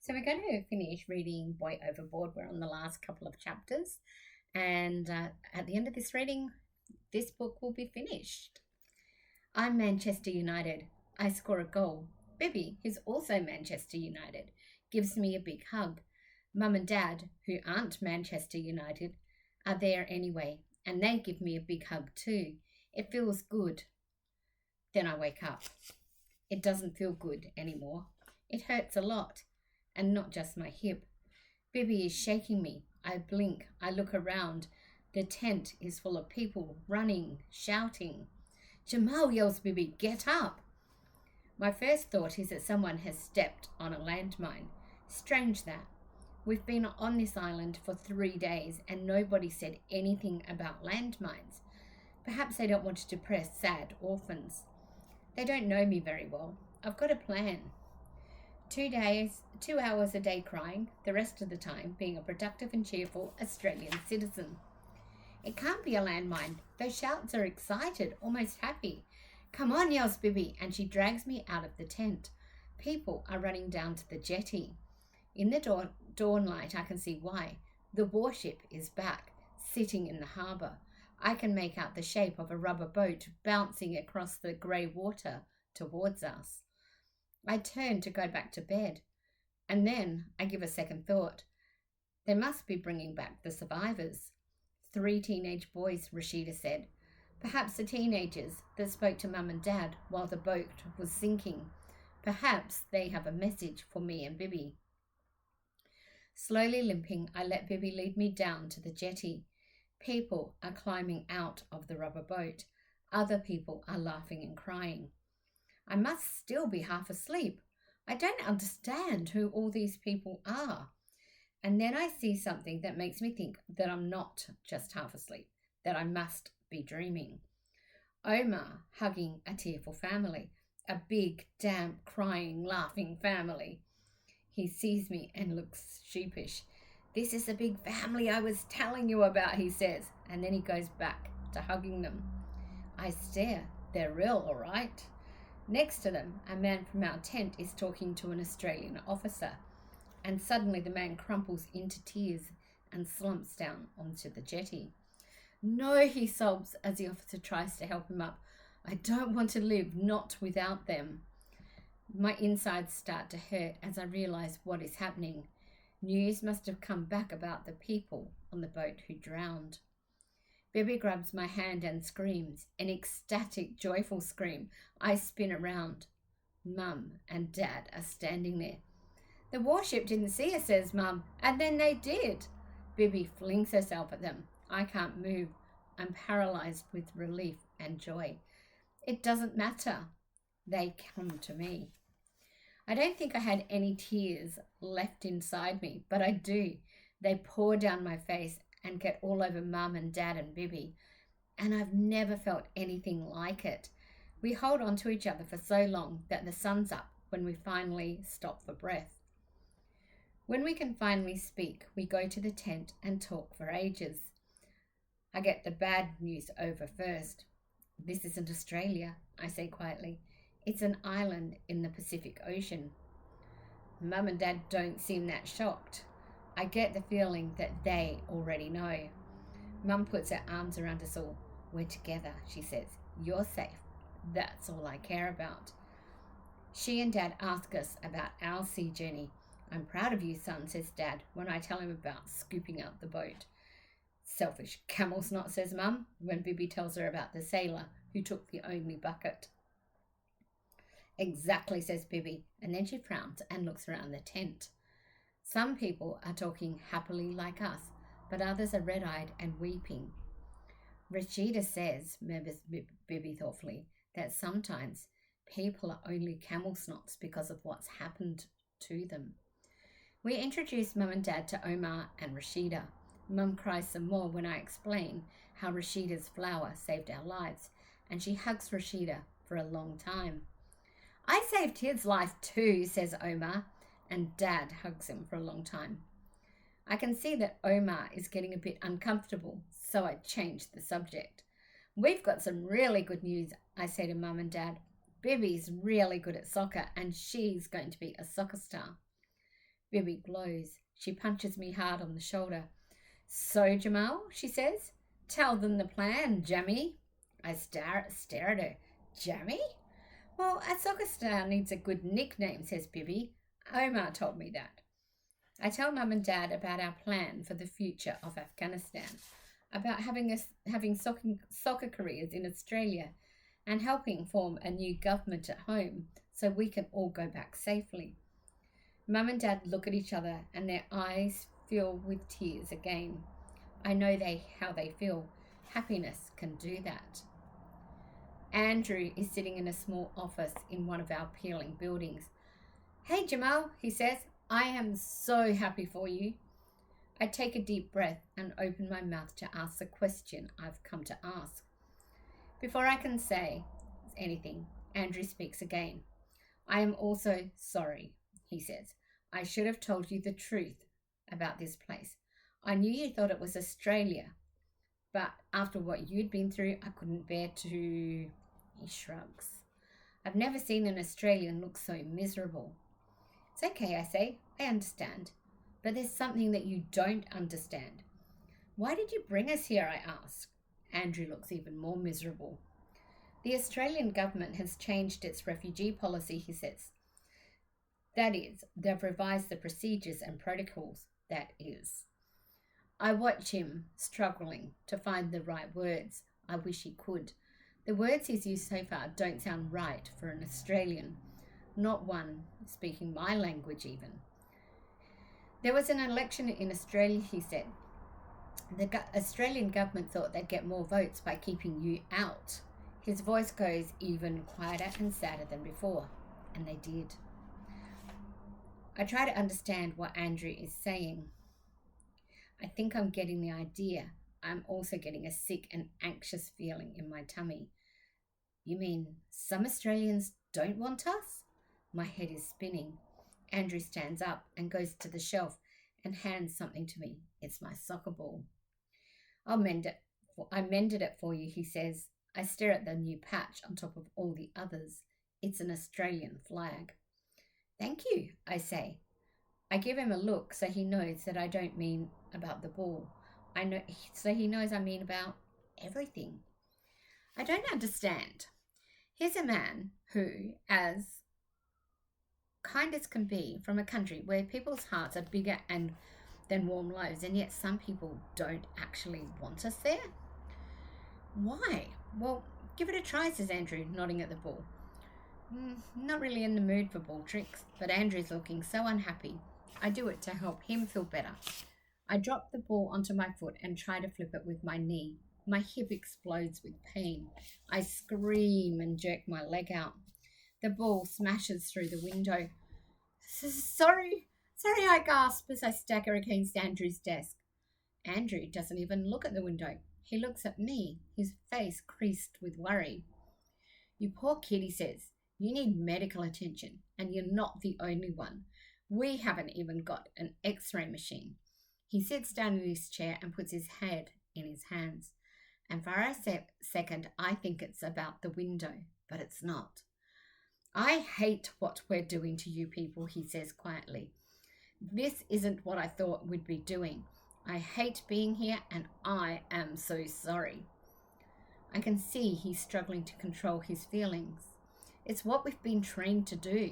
So we're going to finish reading Boy Overboard. We're on the last couple of chapters. And at the end of this reading, this book will be finished. I'm Manchester United. I score a goal. Bibi, who's also Manchester United, gives me a big hug. Mum and Dad, who aren't Manchester United, are there anyway, and they give me a big hug too. It feels good. Then I wake up. It doesn't feel good anymore. It hurts a lot, and not just my hip. Bibi is shaking me. I blink. I look around. The tent is full of people running, shouting. Jamal, yells Bibi, get up. My first thought is that someone has stepped on a landmine. Strange that. We've been on this island for 3 days and nobody said anything about landmines. Perhaps they don't want to depress sad orphans. They don't know me very well. I've got a plan. 2 days, 2 hours a day crying, the rest of the time being a productive and cheerful Australian citizen. It can't be a landmine. Those shouts are excited, almost happy. Come on, yells Bibi, and she drags me out of the tent. People are running down to the jetty. In the dawn light, I can see why. The warship is back, sitting in the harbour. I can make out the shape of a rubber boat bouncing across the grey water towards us. I turn to go back to bed, and then I give a second thought. They must be bringing back the survivors. 3 teenage boys, Rashida said. Perhaps the teenagers that spoke to Mum and Dad while the boat was sinking. Perhaps they have a message for me and Bibi. Slowly limping, I let Bibi lead me down to the jetty. People are climbing out of the rubber boat. Other people are laughing and crying. I must still be half asleep. I don't understand who all these people are. And then I see something that makes me think that I'm not just half asleep, that I must be dreaming. Omar hugging a tearful family, a big, damp, crying, laughing family. He sees me and looks sheepish. This is the big family I was telling you about, he says, and then he goes back to hugging them. I stare. They're real, all right. Next to them, a man from our tent is talking to an Australian officer, and suddenly the man crumples into tears and slumps down onto the jetty. No, he sobs as the officer tries to help him up. I don't want to live, not without them. My insides start to hurt as I realize what is happening. News must have come back about the people on the boat who drowned. Bibi grabs my hand and screams, an ecstatic, joyful scream. I spin around. Mum and Dad are standing there. The warship didn't see us, says Mum, and then they did. Bibi flings herself at them. I can't move. I'm paralyzed with relief and joy. It doesn't matter. They come to me. I don't think I had any tears left inside me, but I do. They pour down my face and get all over Mum and Dad and Bibi, and I've never felt anything like it. We hold on to each other for so long that the sun's up when we finally stop for breath. When we can finally speak, we go to the tent and talk for ages. I get the bad news over first. This isn't Australia, I say quietly. It's an island in the Pacific Ocean. Mum and Dad don't seem that shocked. I get the feeling that they already know. Mum puts her arms around us all. We're together, she says. You're safe. That's all I care about. She and Dad ask us about our sea journey. I'm proud of you, son, says Dad, when I tell him about scooping out the boat. Selfish camel snot, says Mum, when Bibi tells her about the sailor who took the only bucket. Exactly, says Bibi, and then she frowns and looks around the tent. Some people are talking happily like us, but others are red-eyed and weeping. Rashida says, murmurs Bibi thoughtfully, that sometimes people are only camel snots because of what's happened to them. We introduce Mum and Dad to Omar and Rashida. Mum cries some more when I explain how Rashida's flower saved our lives, and she hugs Rashida for a long time. I saved his life too, says Omar, and Dad hugs him for a long time. I can see that Omar is getting a bit uncomfortable, so I change the subject. We've got some really good news, I say to Mum and Dad. Bibi's really good at soccer and she's going to be a soccer star. Bibi glows. She punches me hard on the shoulder. So, Jamal, she says, tell them the plan, Jammy. I stare at her. Jammy? Well, a soccer star needs a good nickname, says Bibi. Omar told me that. I tell Mum and Dad about our plan for the future of Afghanistan, about having soccer careers in Australia and helping form a new government at home so we can all go back safely. Mum and Dad look at each other and their eyes fill with tears again. I know how they feel. Happiness can do that. Andrew is sitting in a small office in one of our peeling buildings. Hey, Jamal, he says, I am so happy for you. I take a deep breath and open my mouth to ask the question I've come to ask. Before I can say anything, Andrew speaks again. I am also sorry, he says. I should have told you the truth about this place. I knew you thought it was Australia, but after what you'd been through, I couldn't bear to... He shrugs. I've never seen an Australian look so miserable. It's okay, I say. I understand. But there's something that you don't understand. Why did you bring us here, I ask. Andrew looks even more miserable. The Australian government has changed its refugee policy, he says. That is, they've revised the procedures and protocols. That is. I watch him struggling to find the right words. I wish he could. The words he's used so far don't sound right for an Australian, not one speaking my language even. There was an election in Australia, he said. The Australian government thought they'd get more votes by keeping you out. His voice goes even quieter and sadder than before, and they did. I try to understand what Andrew is saying. I think I'm getting the idea. I'm also getting a sick and anxious feeling in my tummy. You mean some Australians don't want us? My head is spinning. Andrew stands up and goes to the shelf and hands something to me. It's my soccer ball. I'll mend it. I mended it for you, he says. I stare at the new patch on top of all the others. It's an Australian flag. Thank you, I say. I give him a look so he knows that I don't mean about the ball. So he knows I mean about everything. I don't understand. Here's a man who, as kind as can be, from a country where people's hearts are bigger than warm lives, and yet some people don't actually want us there. Why? Well, give it a try, says Andrew, nodding at the ball. Not really in the mood for ball tricks, but Andrew's looking so unhappy. I do it to help him feel better. I drop the ball onto my foot and try to flip it with my knee. My hip explodes with pain. I scream and jerk my leg out. The ball smashes through the window. Sorry, I gasp as I stagger against Andrew's desk. Andrew doesn't even look at the window. He looks at me, his face creased with worry. You poor kid, he says. You need medical attention, and you're not the only one. We haven't even got an X-ray machine. He sits down in his chair and puts his head in his hands. And for a second, I think it's about the window, but it's not. I hate what we're doing to you people, he says quietly. This isn't what I thought we'd be doing. I hate being here, and I am so sorry. I can see he's struggling to control his feelings. It's what we've been trained to do,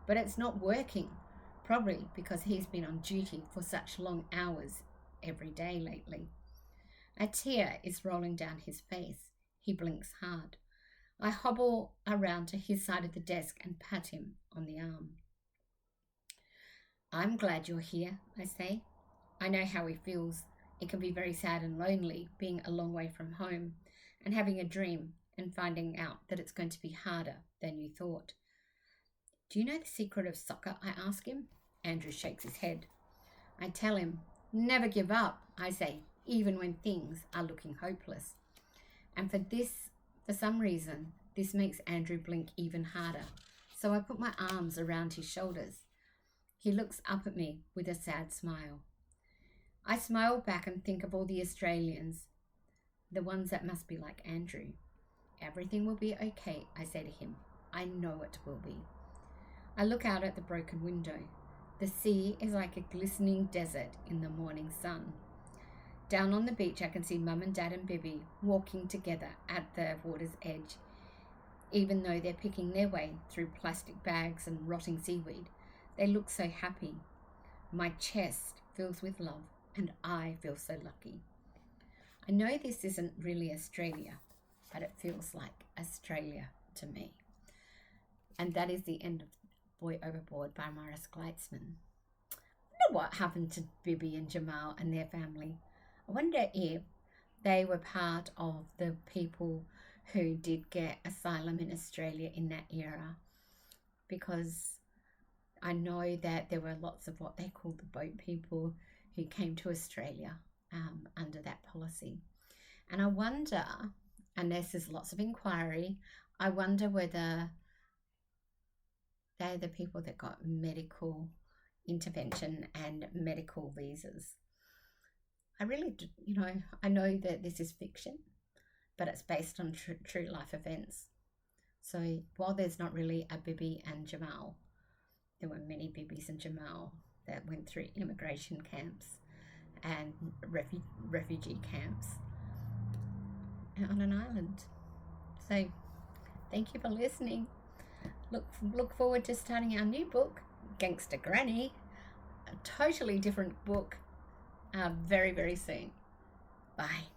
but it's not working, probably because he's been on duty for such long hours every day lately. A tear is rolling down his face. He blinks hard. I hobble around to his side of the desk and pat him on the arm. I'm glad you're here, I say. I know how he feels. It can be very sad and lonely being a long way from home and having a dream and finding out that it's going to be harder than you thought. Do you know the secret of soccer? I ask him. Andrew shakes his head. I tell him, never give up, I say, even when things are looking hopeless. And for some reason, this makes Andrew blink even harder. So I put my arms around his shoulders. He looks up at me with a sad smile. I smile back and think of all the Australians, the ones that must be like Andrew. Everything will be okay, I say to him. I know it will be. I look out at the broken window. The sea is like a glistening desert in the morning sun. Down on the beach, I can see Mum and Dad and Bibi walking together at the water's edge. Even though they're picking their way through plastic bags and rotting seaweed, they look so happy. My chest fills with love, and I feel so lucky. I know this isn't really Australia, but it feels like Australia to me. And that is the end of Boy Overboard by Morris Gleitzman. I wonder what happened to Bibi and Jamal and their family. I wonder if they were part of the people who did get asylum in Australia in that era, because I know that there were lots of what they called the boat people who came to Australia under that policy. And I wonder, and this is lots of inquiry, I wonder whether they're the people that got medical intervention and medical visas. I really, I know that this is fiction, but it's based on true life events. So while there's not really a Bibi and Jamal, there were many Bibis and Jamal that went through immigration camps and refugee camps on an island. So thank you for listening. Look forward to starting our new book, Gangster Granny, a totally different book, very, very soon. Bye.